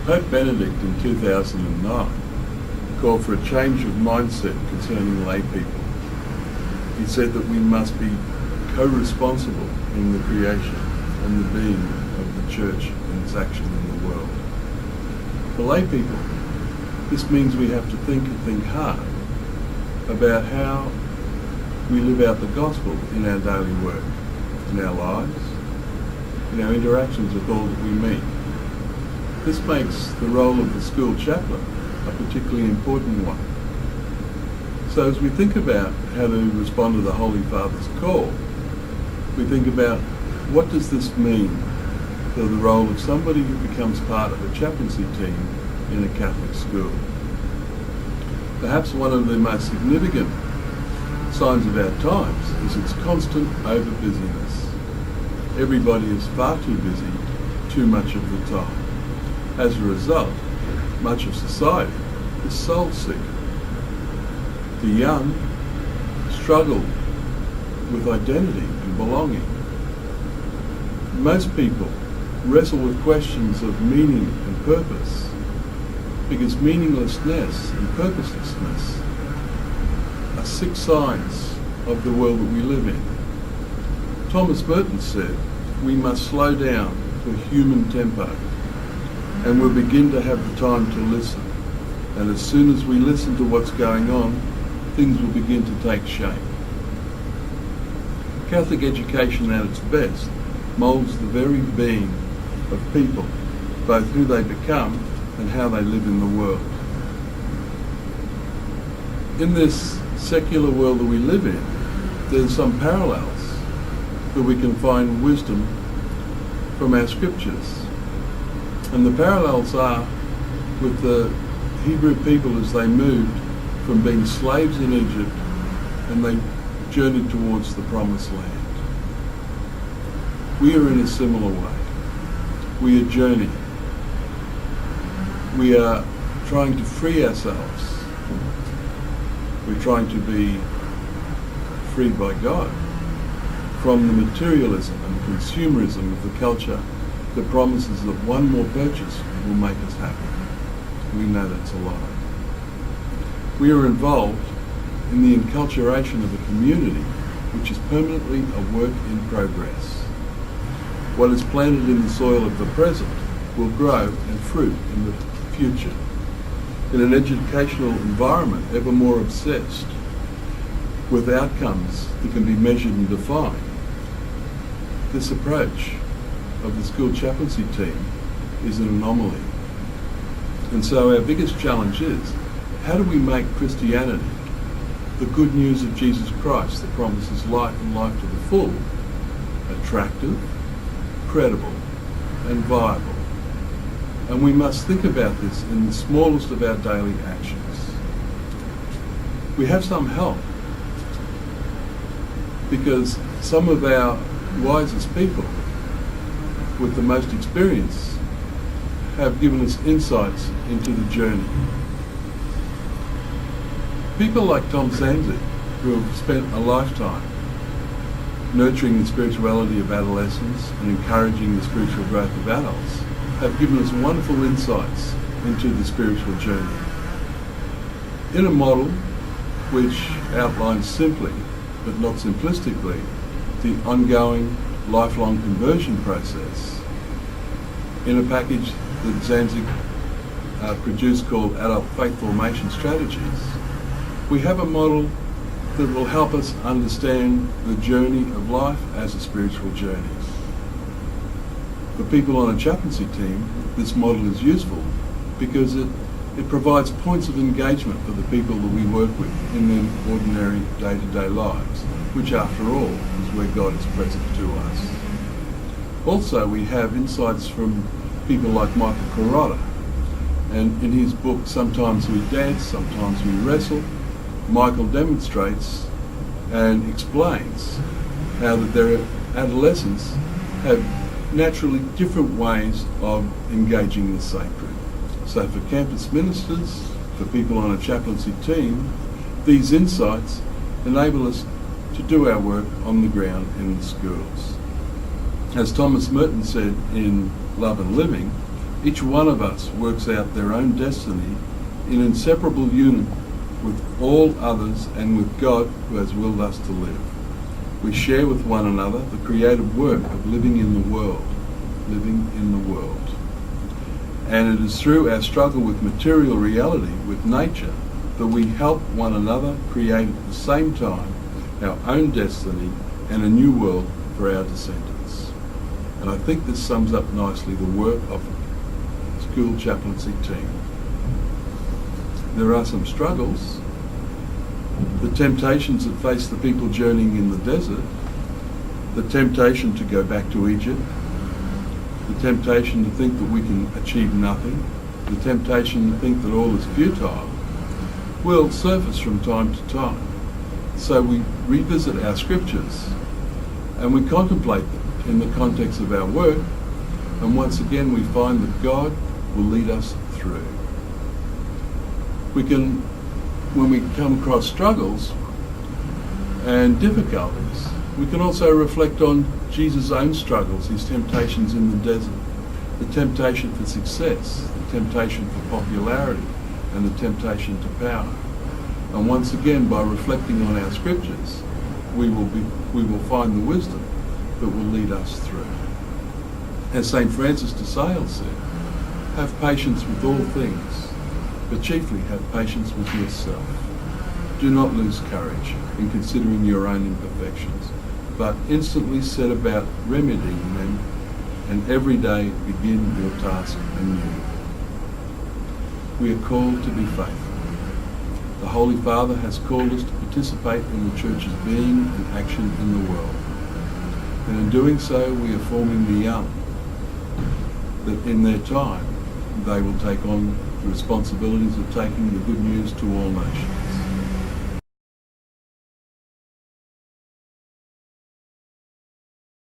Pope Benedict in 2009 called for a change of mindset concerning lay people. He said that we must be co-responsible in the creation and the being of the Church and its action in the world. For lay people, this means we have to think hard about how we live out the gospel in our daily work, in our lives, in our interactions with all that we meet. This makes the role of the school chaplain a particularly important one. So as we think about how to respond to the Holy Father's call, we think about what does this mean for the role of somebody who becomes part of a chaplaincy team in a Catholic school. Perhaps one of the most significant signs of our times is its constant over-busyness. Everybody is far too busy, too much of the time. As a result, much of society is soul-sick. The young struggle with identity and belonging. Most people wrestle with questions of meaning and purpose because meaninglessness and purposelessness are sick signs of the world that we live in. Thomas Merton said, we must slow down to human tempo and we'll begin to have the time to listen. And as soon as we listen to what's going on, things will begin to take shape. Catholic education at its best moulds the very being of people, both who they become and how they live in the world. In this secular world that we live in, there's some parallels that we can find wisdom from our scriptures. And the parallels are with the Hebrew people as they moved from being slaves in Egypt and they journeyed towards the Promised Land. We are in a similar way. We are journeying. We are trying to free ourselves. We're trying to be freed by God from the materialism and consumerism of the culture that promises that one more purchase will make us happy. We know that's a lie. We are involved in the enculturation of a community which is permanently a work in progress. What is planted in the soil of the present will grow and fruit in the future. In an educational environment ever more obsessed with outcomes that can be measured and defined, this approach of the school chaplaincy team is an anomaly. And so our biggest challenge is, how do we make Christianity, the good news of Jesus Christ that promises life and life to the full, attractive, credible, and viable? And we must think about this in the smallest of our daily actions. We have some help because some of our wisest people with the most experience have given us insights into the journey. People like Tom Sanzi, who have spent a lifetime nurturing the spirituality of adolescents and encouraging the spiritual growth of adults, have given us wonderful insights into the spiritual journey. In a model which outlines simply, but not simplistically, the ongoing lifelong conversion process, in a package that Zanzig produced called Adult Faith Formation Strategies, we have a model that will help us understand the journey of life as a spiritual journey. For people on a chaplaincy team, this model is useful because it provides points of engagement for the people that we work with in their ordinary day-to-day lives, which after all is where God is present to us. Also, we have insights from people like Michael Downey, and in his book, Sometimes We Dance, Sometimes We Wrestle, Michael demonstrates and explains how that their adolescents have naturally different ways of engaging the sacred. So for campus ministers, for people on a chaplaincy team, these insights enable us to do our work on the ground in the schools. As Thomas Merton said in Love and Living, Each one of us works out their own destiny in inseparable union with all others and with God who has willed us to live. We share with one another the creative work of living in the world. And it is through our struggle with material reality, with nature, that we help one another create at the same time our own destiny and a new world for our descendants. And I think this sums up nicely the work of the school chaplaincy team. There are some struggles, the temptations that face the people journeying in the desert, the temptation to go back to Egypt, the temptation to think that we can achieve nothing, the temptation to think that all is futile, will surface from time to time. So we revisit our scriptures and we contemplate them in the context of our work, and once again we find that God will lead us through. We can, when we come across struggles and difficulties, we can also reflect on Jesus' own struggles, his temptations in the desert, the temptation for success, the temptation for popularity, and the temptation to power. And once again, by reflecting on our scriptures, we will find the wisdom that will lead us through. As St. Francis de Sales said, have patience with all things, but chiefly have patience with yourself. Do not lose courage in considering your own imperfections, but instantly set about remedying them, and every day begin your task anew. We are called to be faithful. The Holy Father has called us to participate in the Church's being and action in the world. And in doing so, we are forming the young, that in their time they will take on the responsibilities of taking the good news to all nations.